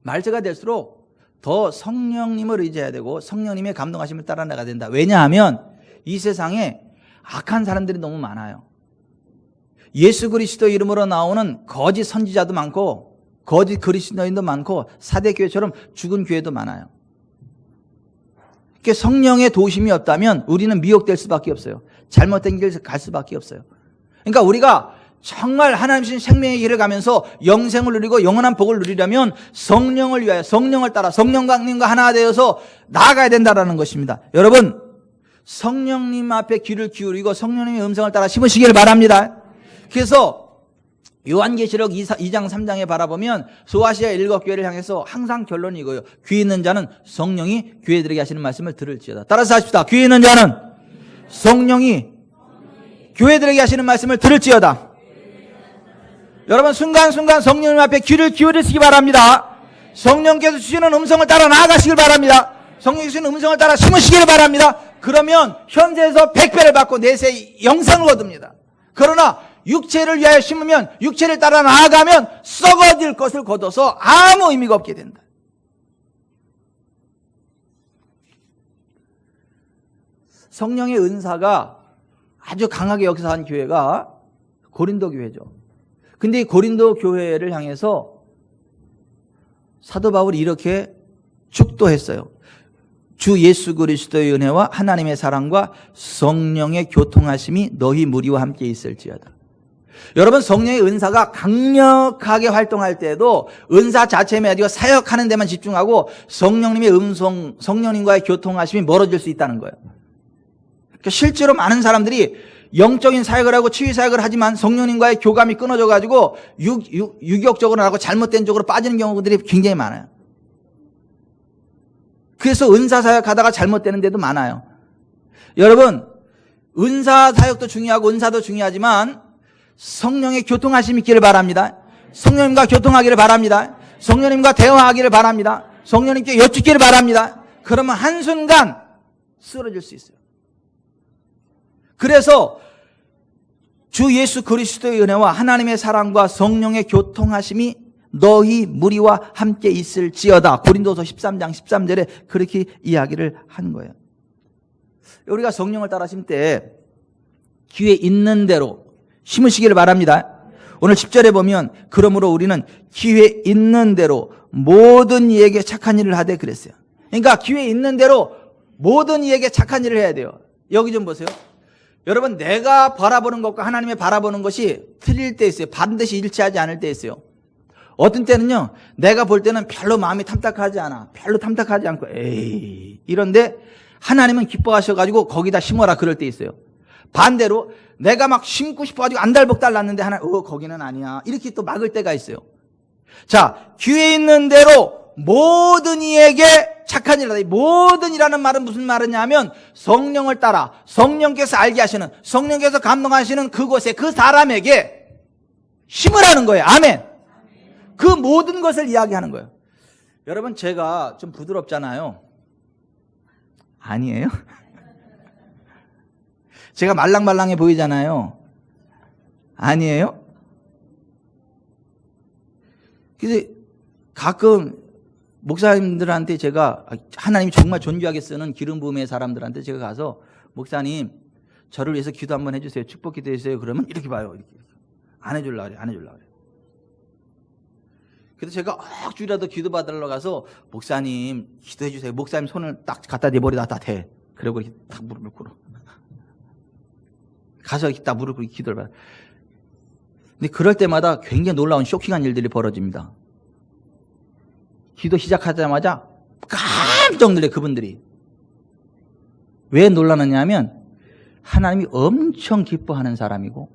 말세가 될수록 더 성령님을 의지해야 되고 성령님의 감동하심을 따라 나가야 된다. 왜냐하면 이 세상에 악한 사람들이 너무 많아요. 예수 그리스도 이름으로 나오는 거짓 선지자도 많고 거짓 그리스도인도 많고 사대교회처럼 죽은 교회도 많아요. 성령의 도심이 없다면 우리는 미혹될 수밖에 없어요. 잘못된 길을 갈 수밖에 없어요. 그러니까 우리가 정말 하나님 주신 생명의 길을 가면서 영생을 누리고 영원한 복을 누리려면 성령을 위하여 성령을 따라 성령과 하나 되어서 나아가야 된다는 것입니다. 여러분, 성령님 앞에 귀를 기울이고 성령님의 음성을 따라 심으시기를 바랍니다. 그래서 요한계시록 2장 3장에 바라보면 소아시아 7교회를 향해서 항상 결론이 이거예요. 귀 있는 자는 성령이 교회들에게 하시는 말씀을 들을지어다. 따라서 하십시다. 귀 있는 자는 성령이 교회들에게 하시는 말씀을 들을지어다. 여러분, 순간순간 성령님 앞에 귀를 기울이시기 바랍니다. 성령께서 주시는 음성을 따라 나아가시길 바랍니다. 성령이 주시는 음성을 따라 심으시기를 바랍니다. 그러면 현세에서 100배를 받고 내세 영생을 얻습니다. 그러나 육체를 위하여 심으면, 육체를 따라 나아가면 썩어질 것을 거둬서 아무 의미가 없게 된다. 성령의 은사가 아주 강하게 역사한 교회가 고린도 교회죠. 근데 이 고린도 교회를 향해서 사도 바울이 이렇게 축도했어요. 주 예수 그리스도의 은혜와 하나님의 사랑과 성령의 교통하심이 너희 무리와 함께 있을지어다. 여러분, 성령의 은사가 강력하게 활동할 때에도 은사 자체에 아니고 사역하는 데만 집중하고 성령님의 음성, 성령님과의 교통하심이 멀어질 수 있다는 거예요. 그러니까 실제로 많은 사람들이 영적인 사역을 하고 치유 사역을 하지만 성령님과의 교감이 끊어져가지고 유격적으로 하고 잘못된 쪽으로 빠지는 경우들이 굉장히 많아요. 그래서 은사 사역하다가 잘못되는 데도 많아요. 여러분, 은사 사역도 중요하고 은사도 중요하지만 성령의 교통하심이 있기를 바랍니다. 성령님과 교통하기를 바랍니다. 성령님과 대화하기를 바랍니다. 성령님께 여쭙기를 바랍니다. 그러면 한순간 쓰러질 수 있어요. 그래서 주 예수 그리스도의 은혜와 하나님의 사랑과 성령의 교통하심이 너희 무리와 함께 있을지어다. 고린도서 13장 13절에 그렇게 이야기를 한 거예요. 우리가 성령을 따라 심을 때 기회 있는 대로 심으시기를 바랍니다. 오늘 10절에 보면 그러므로 우리는 기회 있는 대로 모든 이에게 착한 일을 하되 그랬어요. 그러니까 기회 있는 대로 모든 이에게 착한 일을 해야 돼요. 여기 좀 보세요. 여러분, 내가 바라보는 것과 하나님의 바라보는 것이 틀릴 때 있어요. 반드시 일치하지 않을 때 있어요. 어떤 때는요, 내가 볼 때는 별로 마음이 탐탁하지 않아. 별로 탐탁하지 않고 에이 이런데 하나님은 기뻐하셔가지고 거기다 심어라 그럴 때 있어요. 반대로 내가 막 심고 싶어가지고 안달복달 났는데 하나님 거기는 아니야 이렇게 또 막을 때가 있어요. 자, 기회 있는 대로 모든 이에게 착한 일을 하다. 모든 이라는 말은 무슨 말이냐면 성령을 따라 성령께서 알게 하시는, 성령께서 감동하시는 그곳에 그 사람에게 심으라는 거예요. 아멘. 그 모든 것을 이야기하는 거예요. 여러분, 제가 좀 부드럽잖아요. 아니에요? 제가 말랑말랑해 보이잖아요. 아니에요? 그래서 가끔 목사님들한테 제가 하나님이 정말 존귀하게 쓰는 기름 부음의 사람들한테 제가 가서 목사님 저를 위해서 기도 한번 해주세요. 축복 기도해 주세요. 그러면 이렇게 봐요. 이렇게. 안 해주려고 그래. 안 해주려고 그래. 그래서 제가 억지라도 기도 받으러 가서 목사님 기도해 주세요. 목사님 손을 딱 갖다 대버리다 다 대. 그리고 이렇게 딱 무릎을 꿇어. 가서 이렇게 딱 무릎 꿇고 기도를 받아. 근데 그럴 때마다 굉장히 놀라운 쇼킹한 일들이 벌어집니다. 기도 시작하자마자 깜짝 놀래 그분들이. 왜 놀라느냐 하면 하나님이 엄청 기뻐하는 사람이고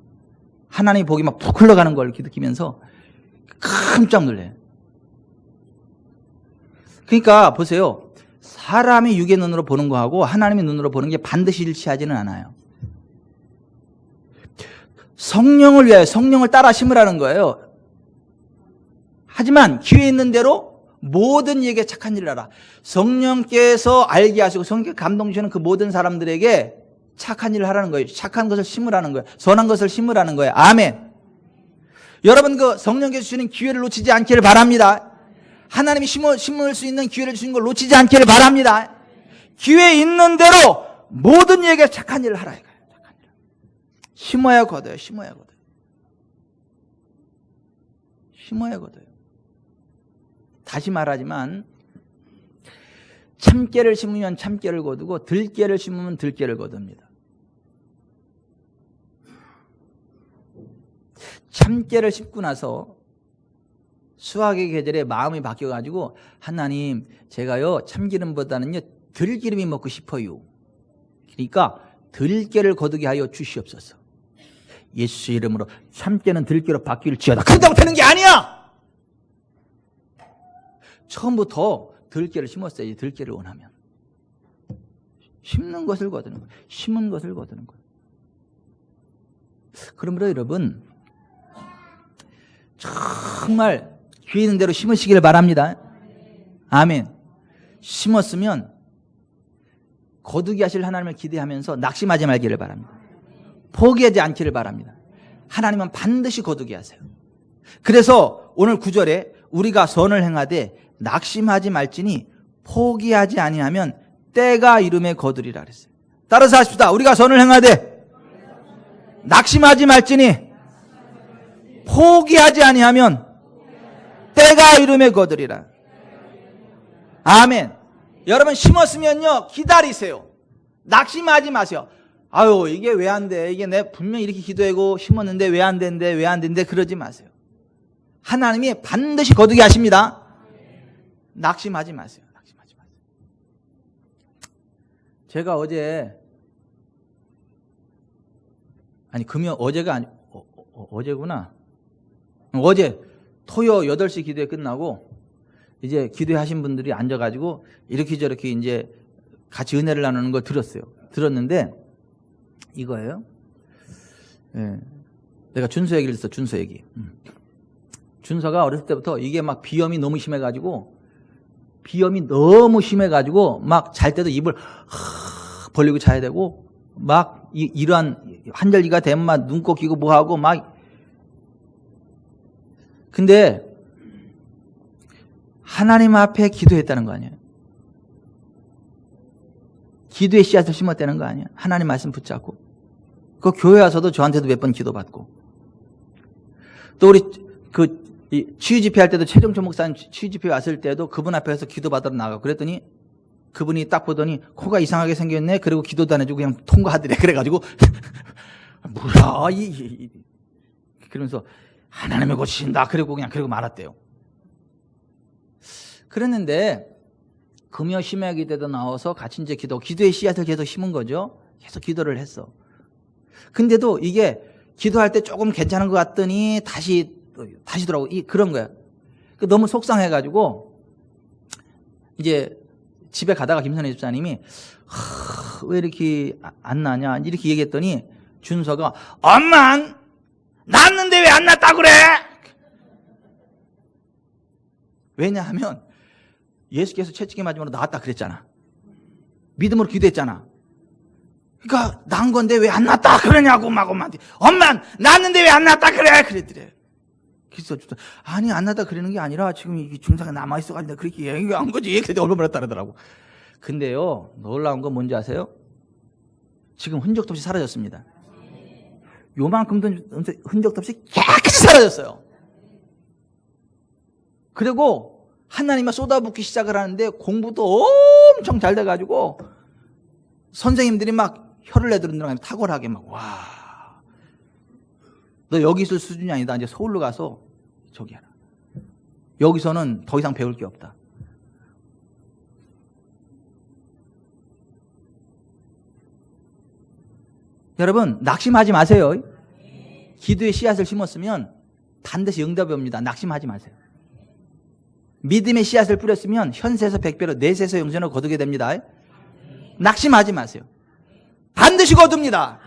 하나님이 복이 막 푹 흘러가는 걸 느끼면서 깜짝 놀래요. 그러니까 보세요. 사람이 육의 눈으로 보는 거하고 하나님의 눈으로 보는 게 반드시 일치하지는 않아요. 성령을 위하여 성령을 따라 심으라는 거예요. 하지만 기회 있는 대로 모든 이에게 착한 일을 하라. 성령께서 알게 하시고 성령께 감동 주시는 그 모든 사람들에게 착한 일을 하라는 거예요. 착한 것을 심으라는 거예요. 선한 것을 심으라는 거예요. 아멘. 여러분, 그 성령께서 주시는 기회를 놓치지 않기를 바랍니다. 하나님이 심을 수 있는 기회를 주신 걸 놓치지 않기를 바랍니다. 기회 있는 대로 모든 이에게 착한 일을 하라 이거예요. 착한 일. 심어야 거둬요. 심어야 거둬요. 심어야 거둬요. 다시 말하지만 참깨를 심으면 참깨를 거두고 들깨를 심으면 들깨를 거둡니다. 참깨를 심고 나서 수확의 계절에 마음이 바뀌어가지고 하나님 제가요 참기름보다는요 들기름이 먹고 싶어요. 그러니까 들깨를 거두게 하여 주시옵소서. 예수 이름으로 참깨는 들깨로 바뀔지어다. 그런다고 되는 게 아니야. 처음부터 들깨를 심었어야지. 들깨를 원하면 심는 것을 거두는 거예요. 심은 것을 거두는 거예요. 그러므로 여러분 정말 기회 있는 대로 심으시기를 바랍니다. 아멘. 심었으면 거두게 하실 하나님을 기대하면서 낙심하지 말기를 바랍니다. 포기하지 않기를 바랍니다. 하나님은 반드시 거두게 하세요. 그래서 오늘 9절에 우리가 선을 행하되 낙심하지 말지니 포기하지 아니하면 때가 이름에 거두리라 그랬어요. 따라서 하십시다. 우리가 선을 행하되 낙심하지 말지니 포기하지 아니하면 때가 이름에 거두리라. 아멘. 여러분 심었으면요 기다리세요. 낙심하지 마세요. 아유 이게 왜 안 돼? 이게 내 분명히 이렇게 기도하고 심었는데 왜 안 된대? 왜 안 된대? 그러지 마세요. 하나님이 반드시 거두게 하십니다. 낙심하지 마세요. 낙심하지 마세요. 제가 어제구나. 어제 토요 8시 기도회 끝나고 이제 기도회 하신 분들이 앉아가지고 이렇게 저렇게 이제 같이 은혜를 나누는 걸 들었는데 이거예요. 예. 내가 준서 얘기를 했어. 준서 얘기. 준서가 어렸을 때부터 이게 막 비염이 너무 심해가지고 막 잘 때도 입을 벌리고 자야 되고 막 이러한 환절기가 되면 막 눈곱 끼고 뭐 하고 막. 근데 하나님 앞에 기도했다는 거 아니에요. 기도의 씨앗을 심었다는 거 아니에요. 하나님 말씀 붙잡고. 그 교회 와서도 저한테도 몇 번 기도받고. 또 우리 치유 집회 할 때도 최정철 목사님 치유 집회 왔을 때도 그분 앞에서 기도받으러 나가고 그랬더니 그분이 딱 보더니 코가 이상하게 생겼네. 그리고 기도도 안 해주고 그냥 통과하더래. 그래가지고 뭐야 그러면서 하나님이 고치신다. 그리고 말았대요. 그랬는데 금요 심야기 때도 나와서 같이 이제 기도의 씨앗을 계속 심은 거죠. 계속 기도를 했어. 근데도 이게 기도할 때 조금 괜찮은 것 같더니 다시 더라고 그런 거야. 너무 속상해가지고 이제 집에 가다가 김선혜 집사님이 왜 이렇게 안 나냐 이렇게 얘기했더니 준서가 엄마 났는데 왜 안 났다 그래? 왜냐하면 예수께서 채찍에 맞으면 나왔다 그랬잖아. 믿음으로 기도했잖아. 그러니까 난 건데 왜 안 났다 그러냐고 막 엄마한테 엄마 났는데 왜 안 났다 그래? 그랬더래. 그래서 아니 안 났다 그러는 게 아니라 지금 이 증상이 남아있어가지고 그렇게 얘기한 거지. 그때 얼마나 따르더라고. 근데요 놀라운 건 뭔지 아세요? 지금 흔적도 없이 사라졌습니다. 요만큼도 흔적도 없이 깨끗이 사라졌어요. 그리고 하나님만 쏟아붓기 시작을 하는데 공부도 엄청 잘 돼가지고 선생님들이 막 혀를 내두르는 탁월하게 막 와, 너 여기 있을 수준이 아니다. 이제 서울로 가서 저기 하라. 여기서는 더 이상 배울 게 없다. 여러분 낙심하지 마세요. 기도의 씨앗을 심었으면 반드시 응답이 옵니다. 낙심하지 마세요. 믿음의 씨앗을 뿌렸으면 현세에서 100배로 내세에서 영생을 거두게 됩니다. 낙심하지 마세요. 반드시 거둡니다.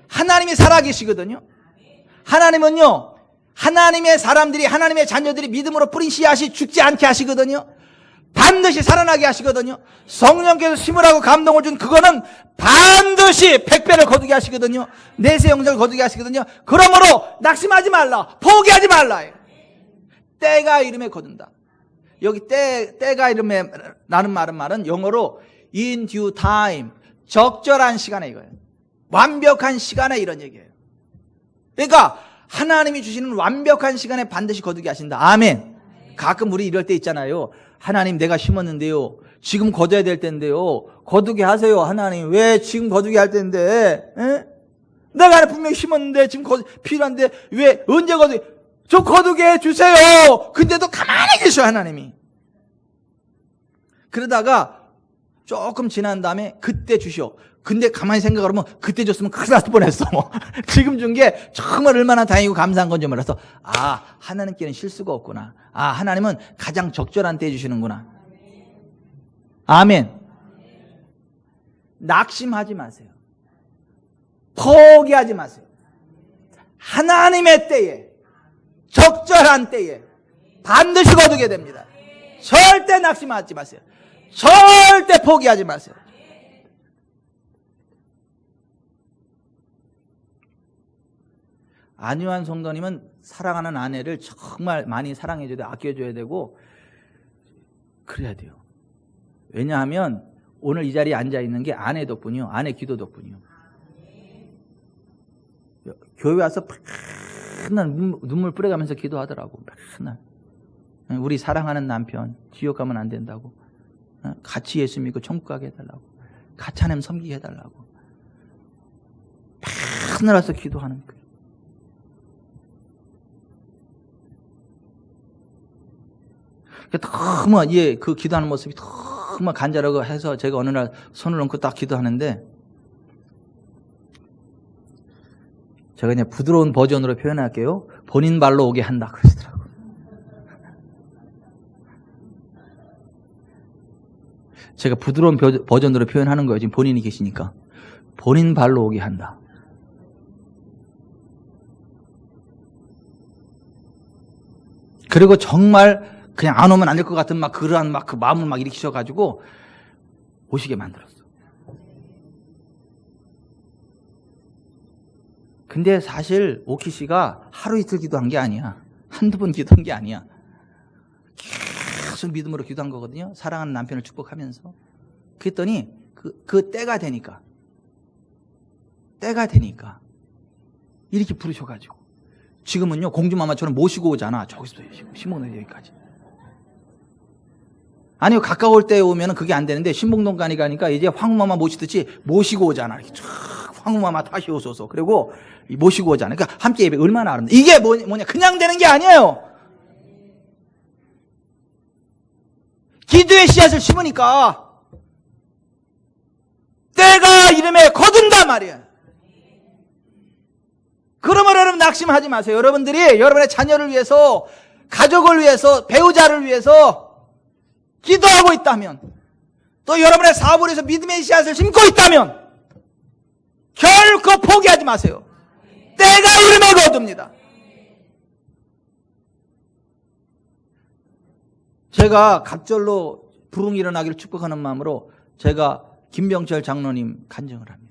하나님이 살아계시거든요. 하나님은요 하나님의 사람들이 하나님의 자녀들이 믿음으로 뿌린 씨앗이 죽지 않게 하시거든요. 반드시 살아나게 하시거든요. 성령께서 심으라고 감동을 준 그거는 반드시 100배를 거두게 하시거든요. 내세 영생을 거두게 하시거든요. 그러므로 낙심하지 말라. 포기하지 말라. 때가 이름에 거둔다. 여기 때가 이름에 라는 말은 영어로 in due time, 적절한 시간에 이거예요. 완벽한 시간에 이런 얘기예요. 그러니까 하나님이 주시는 완벽한 시간에 반드시 거두게 하신다. 아멘. 가끔 우리 이럴 때 있잖아요. 하나님 내가 심었는데요. 지금 거둬야 될 텐데요. 거두게 하세요. 하나님 왜 지금 거두게 할 텐데? 에? 내가 분명히 심었는데 지금 필요한데 왜 언제 거두게? 저 거두게 해주세요. 근데도 가만히 계셔 하나님이. 그러다가 조금 지난 다음에 그때 주시오. 근데 가만히 생각하면 그때 줬으면 큰일 났을 뻔했어. 지금 준 게 정말 얼마나 다행이고 감사한 건지 몰라서 하나님께는 실수가 없구나. 하나님은 가장 적절한 때 주시는구나. 아멘. 낙심하지 마세요. 포기하지 마세요. 하나님의 때에 적절한 때에 반드시 거두게 됩니다. 절대 낙심하지 마세요. 절대 포기하지 마세요. 안유한 성도님은 사랑하는 아내를 정말 많이 사랑해줘야 돼, 아껴줘야 되고 그래야 돼요. 왜냐하면 오늘 이 자리에 앉아있는 게 아내 덕분이요. 아내 기도 덕분이요. 교회 와서 맨날 눈물 뿌려가면서 기도하더라고. 맨날 우리 사랑하는 남편 지옥 가면 안 된다고, 같이 예수 믿고 천국 가게 해달라고, 같이 하나님 섬기게 해달라고 맨날 와서 기도하는 거예요. 너무 그 기도하는 모습이 너무 간절하고 해서 제가 어느 날 손을 얹고 딱 기도하는데 제가 그냥 부드러운 버전으로 표현할게요. 본인 발로 오게 한다 그러시더라고요. 제가 부드러운 버전으로 표현하는 거예요. 지금 본인이 계시니까. 본인 발로 오게 한다. 그리고 정말 그냥 안 오면 안 될 것 같은 막 그러한 막 그 마음을 막 일으키셔가지고 오시게 만들었어. 근데 사실 오키 씨가 하루 이틀 기도한 게 아니야. 한두 번 기도한 게 아니야. 계속 믿음으로 기도한 거거든요. 사랑하는 남편을 축복하면서. 그랬더니 그 때가 되니까 이렇게 부르셔가지고 지금은요 공주마마처럼 모시고 오잖아. 저기서 신봉동 여기까지. 아니요 가까울 때 오면 그게 안 되는데 신봉동까지 가니까 이제 황후마마 모시듯이 모시고 오잖아. 이렇게 쫙 황후마마 다시 오소서. 그리고 모시고 오잖아. 그러니까 함께 예배 얼마나 아름다워. 이게 뭐냐 그냥 되는 게 아니에요. 기도의 씨앗을 심으니까 때가 이름에 거둔다 말이야. 그러면 여러분 낙심하지 마세요. 여러분들이 여러분의 자녀를 위해서, 가족을 위해서, 배우자를 위해서 기도하고 있다면, 또 여러분의 사업을 위해서 믿음의 씨앗을 심고 있다면 결코 포기하지 마세요. 때가 이름에 거둡니다. 제가 갑절로 부흥이 일어나기를 축복하는 마음으로 제가 김병철 장로님 간증을 합니다.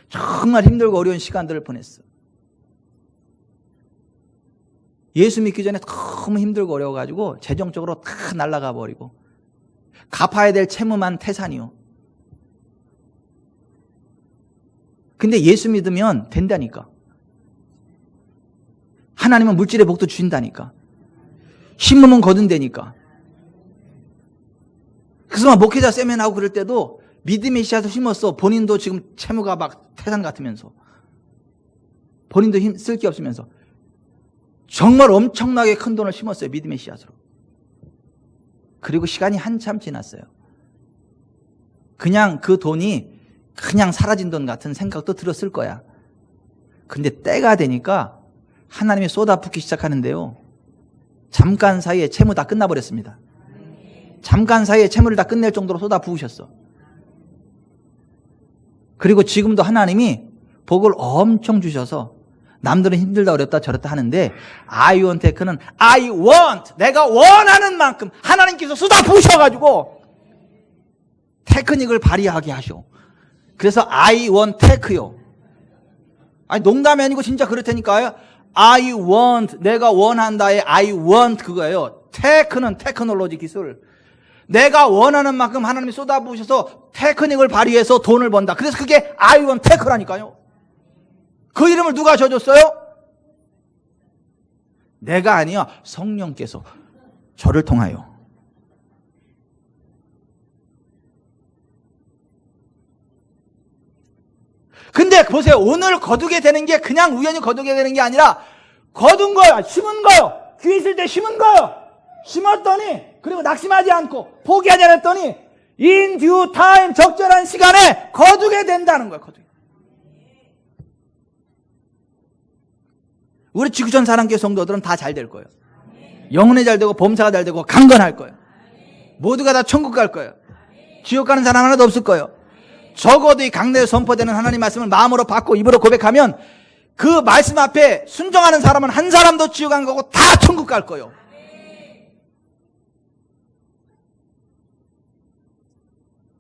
정말 힘들고 어려운 시간들을 보냈어. 예수 믿기 전에 너무 힘들고 어려워가지고 재정적으로 다 날아가 버리고 갚아야 될 채무만 태산이요. 근데 예수 믿으면 된다니까. 하나님은 물질의 복도 주신다니까. 심으면 거둔다니까. 그래서 막 목회자 세미나하고 그럴 때도 믿음의 씨앗을 심었어. 본인도 지금 채무가 막 태산 같으면서 본인도 쓸 게 없으면서 정말 엄청나게 큰 돈을 심었어요. 믿음의 씨앗으로. 그리고 시간이 한참 지났어요. 그냥 그 돈이 그냥 사라진 돈 같은 생각도 들었을 거야. 근데 때가 되니까 하나님이 쏟아붓기 시작하는데요. 잠깐 사이에 채무 다 끝나버렸습니다. 잠깐 사이에 채무를 다 끝낼 정도로 쏟아부으셨어. 그리고 지금도 하나님이 복을 엄청 주셔서 남들은 힘들다 어렵다 저랬다 하는데 아이원테크는 I want, 내가 원하는 만큼 하나님께서 쏟아부으셔가지고 테크닉을 발휘하게 하셔. 그래서 I want 테크요. 아니 농담이 아니고 진짜 그렇다니까요. I want, 내가 원한다의 I want 그거예요. 테크는 테크놀로지 기술. 내가 원하는 만큼 하나님이 쏟아부으셔서 테크닉을 발휘해서 돈을 번다. 그래서 그게 I want 테크라니까요. 그 이름을 누가 줘줬어요? 내가 아니야. 성령께서 저를 통하여. 근데 보세요. 오늘 거두게 되는 게 그냥 우연히 거두게 되는 게 아니라 거둔 거예요. 심은 거예요. 귀 있을 때 심은 거예요. 심었더니 그리고 낙심하지 않고 포기하지 않았더니 in due time 적절한 시간에 거두게 된다는 거예요. 거두게. 우리 지구촌 사랑교회 성도들은 다 잘 될 거예요. 영혼이 잘 되고 범사가 잘 되고 강건할 거예요. 모두가 다 천국 갈 거예요. 지옥 가는 사람 하나도 없을 거예요. 적어도 이 강내에 선포되는 하나님 말씀을 마음으로 받고 입으로 고백하면 그 말씀 앞에 순종하는 사람은 한 사람도 지옥 안 가고 다 천국 갈 거예요.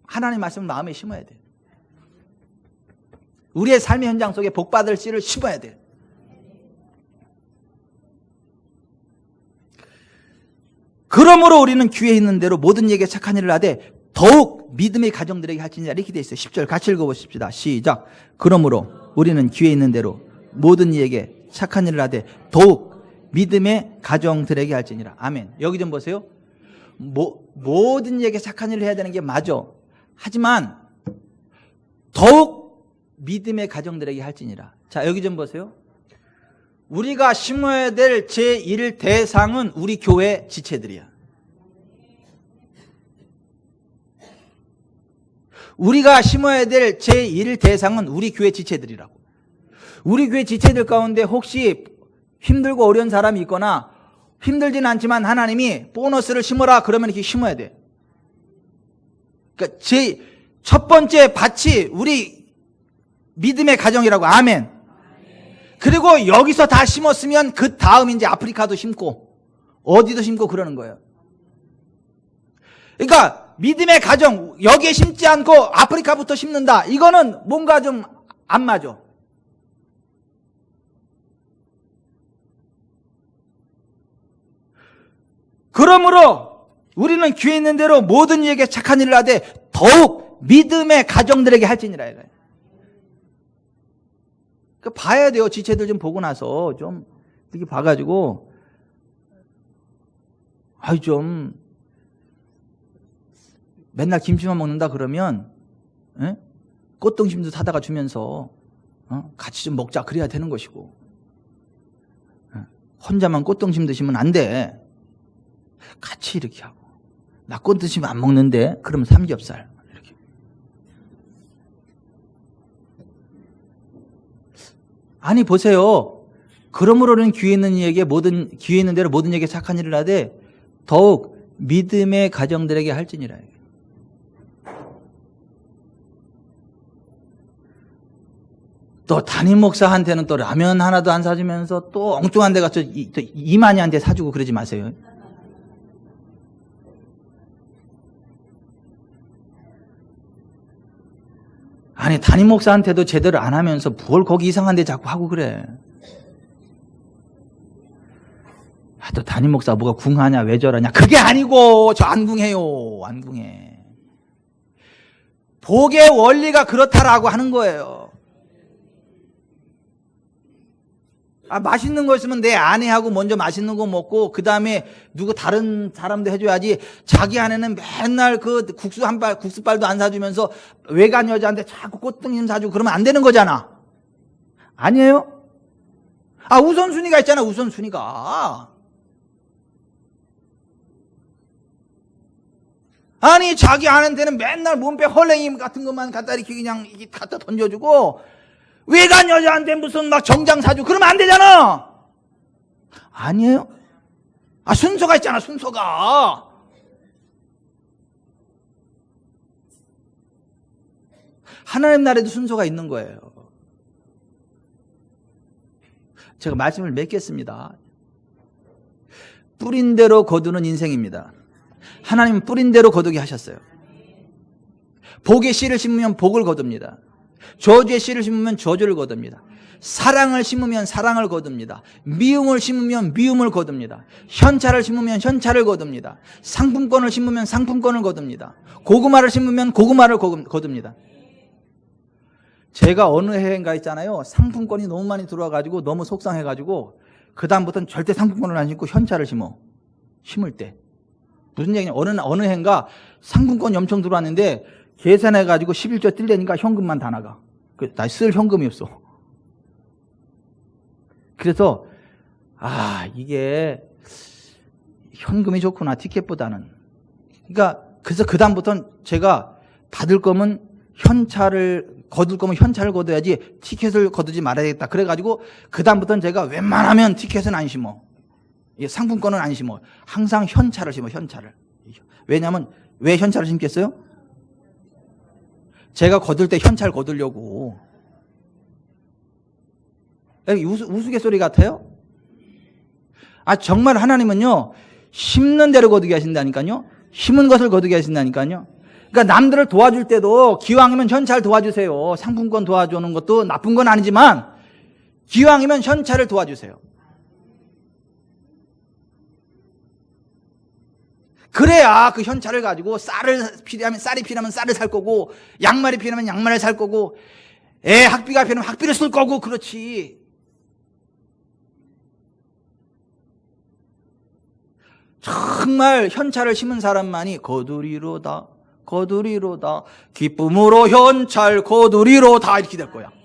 하나님 말씀을 마음에 심어야 돼요. 우리의 삶의 현장 속에 복받을 씨를 심어야 돼요. 그러므로 우리는 귀에 있는 대로 모든 얘기에 착한 일을 하되 더욱 믿음의 가정들에게 할지니라 이렇게 돼 있어요. 10절 같이 읽어보십시다. 시작. 그러므로 우리는 귀에 있는 대로 모든 이에게 착한 일을 하되 더욱 믿음의 가정들에게 할지니라. 아멘. 여기 좀 보세요. 모든 이에게 착한 일을 해야 되는 게 맞아. 하지만 더욱 믿음의 가정들에게 할지니라. 자, 여기 좀 보세요. 우리가 심어야 될 제1 대상은 우리 교회 지체들이야. 우리가 심어야 될 제1 대상은 우리 교회 지체들이라고. 우리 교회 지체들 가운데 혹시 힘들고 어려운 사람이 있거나 힘들진 않지만 하나님이 보너스를 심어라 그러면 이렇게 심어야 돼. 그러니까 제 첫 번째 밭이 우리 믿음의 가정이라고. 아멘. 그리고 여기서 다 심었으면 그 다음 이제 아프리카도 심고 어디도 심고 그러는 거예요. 그러니까 믿음의 가정 여기에 심지 않고 아프리카부터 심는다. 이거는 뭔가 좀 안 맞아. 그러므로 우리는 귀에 있는 대로 모든 이에게 착한 일을 하되 더욱 믿음의 가정들에게 할지니라. 그 봐야 돼요. 지체들 좀 보고 나서 좀 이렇게 봐가지고 좀 맨날 김치만 먹는다 그러면 꽃등심도 사다가 주면서 같이 좀 먹자 그래야 되는 것이고, 혼자만 꽃등심 드시면 안 돼. 같이 이렇게 하고, 나 꽃등심 안 먹는데 그러면 삼겹살 이렇게. 아니 보세요. 그러므로는 귀에 있는 대로 모든 이에게 착한 일을 하되 더욱 믿음의 가정들에게 할지니라. 또 담임 목사한테는 또 라면 하나도 안 사주면서 또 엉뚱한 데 가서 이만희한테 사주고 그러지 마세요. 아니 담임 목사한테도 제대로 안 하면서 뭘 거기 이상한 데 자꾸 하고 그래. 또 담임 목사 뭐가 궁하냐 왜 저러냐 그게 아니고 저 안 궁해요. 안 궁해. 복의 원리가 그렇다라고 하는 거예요. 맛있는 거 있으면 내 아내하고 먼저 맛있는 거 먹고 그 다음에 누구 다른 사람도 해줘야지. 자기 아내는 맨날 그 국수빨도 안 사주면서 외간 여자한테 자꾸 꽃등심 사주고 그러면 안 되는 거잖아. 아니에요? 우선순위가 있잖아. 우선순위가. 아니 자기 아내한테는 맨날 몸빼 헐랭이 같은 것만 갖다 이렇게 그냥 갖다 던져주고 외간 여자한테 무슨 막 정장 사주고 그러면 안 되잖아. 아니에요? 순서가 있잖아. 순서가. 하나님 나라에도 순서가 있는 거예요. 제가 말씀을 맺겠습니다. 뿌린 대로 거두는 인생입니다. 하나님은 뿌린 대로 거두게 하셨어요. 복의 씨를 심으면 복을 거둡니다. 저주의 씨를 심으면 저주를 거둡니다. 사랑을 심으면 사랑을 거둡니다. 미움을 심으면 미움을 거둡니다. 현찰을 심으면 현찰을 거둡니다. 상품권을 심으면 상품권을 거둡니다. 고구마를 심으면 고구마를 거둡니다. 제가 어느 해인가 있잖아요. 상품권이 너무 많이 들어와가지고 너무 속상해가지고 그 다음부터는 절대 상품권을 안 심고 현찰을 심을 때. 무슨 얘기냐, 어느 해인가 상품권이 엄청 들어왔는데 계산해가지고 11조 뜰려니까 현금만 다 나가. 나 쓸 현금이 없어. 그래서 이게 현금이 좋구나 티켓보다는. 그래서 그 다음부터는 제가 받을 거면 거둘 거면 현찰을 거둬야지 티켓을 거두지 말아야겠다. 그래가지고 그 다음부터는 제가 웬만하면 티켓은 안 심어. 상품권은 안 심어. 항상 현찰을 심어. 현찰을. 왜냐하면 왜 현찰을 심겠어요? 제가 거둘 때 현찰 거두려고. 우스갯소리 같아요? 정말 하나님은요 심는 대로 거두게 하신다니까요. 심은 것을 거두게 하신다니까요. 그러니까 남들을 도와줄 때도 기왕이면 현찰 도와주세요. 상품권 도와주는 것도 나쁜 건 아니지만 기왕이면 현찰을 도와주세요. 그래야 그 현찰을 가지고 쌀이 필요하면 쌀을 살 거고, 양말이 필요하면 양말을 살 거고, 애 학비가 필요하면 학비를 쓸 거고, 그렇지. 정말 현찰을 심은 사람만이 거두리로다 기쁨으로 현찰 거두리로다 이렇게 될 거야.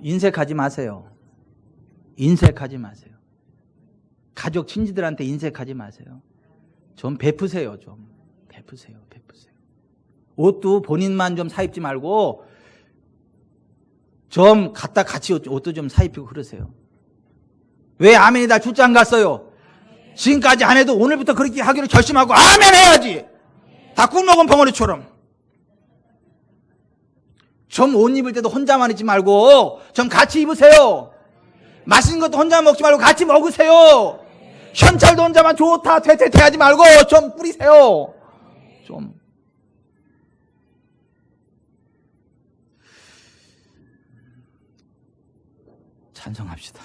인색하지 마세요. 인색하지 마세요. 가족 친지들한테 인색하지 마세요. 좀 베푸세요. 좀 베푸세요. 옷도 본인만 좀 사입지 말고 좀 갖다 같이 옷도 좀 사입히고 그러세요. 왜 아멘이 다 출장 갔어요? 지금까지 안 해도 오늘부터 그렇게 하기로 결심하고 아멘 해야지. 다 꿀먹은 벙어리처럼. 좀 옷 입을 때도 혼자만 입지 말고 좀 같이 입으세요. 맛있는 것도 혼자 먹지 말고 같이 먹으세요. 현찰도 혼자만 좋다 퇴퇴퇴 하지 말고 좀 뿌리세요. 좀. 찬성합시다.